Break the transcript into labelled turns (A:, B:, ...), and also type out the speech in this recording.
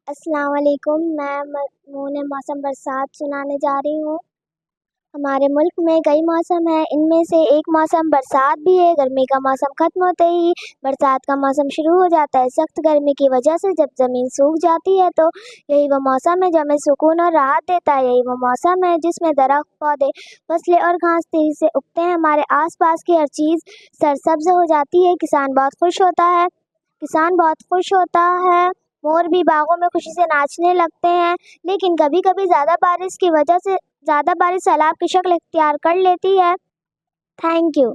A: अस्सलाम वालेकुम। मैं मौसम मौसम बरसात सुनाने जा रही हूँ। हमारे मुल्क में कई मौसम हैं, इनमें से एक मौसम बरसात भी है। गर्मी का मौसम ख़त्म होते ही बरसात का मौसम शुरू हो जाता है। सख्त गर्मी की वजह से जब ज़मीन सूख जाती है तो यही वो मौसम है जो हमें सुकून और राहत देता है। यही वो मौसम है जिसमें दरख्त, पौधे, फसलें और घास तेज़ी से उगते हैं। हमारे आस-पास की हर चीज़ सरसब्ज़ हो जाती है। किसान बहुत खुश होता है। मोर भी बागों में खुशी से नाचने लगते हैं। लेकिन कभी-कभी ज़्यादा बारिश सैलाब की शक्ल इख्तियार कर लेती है। Thank you.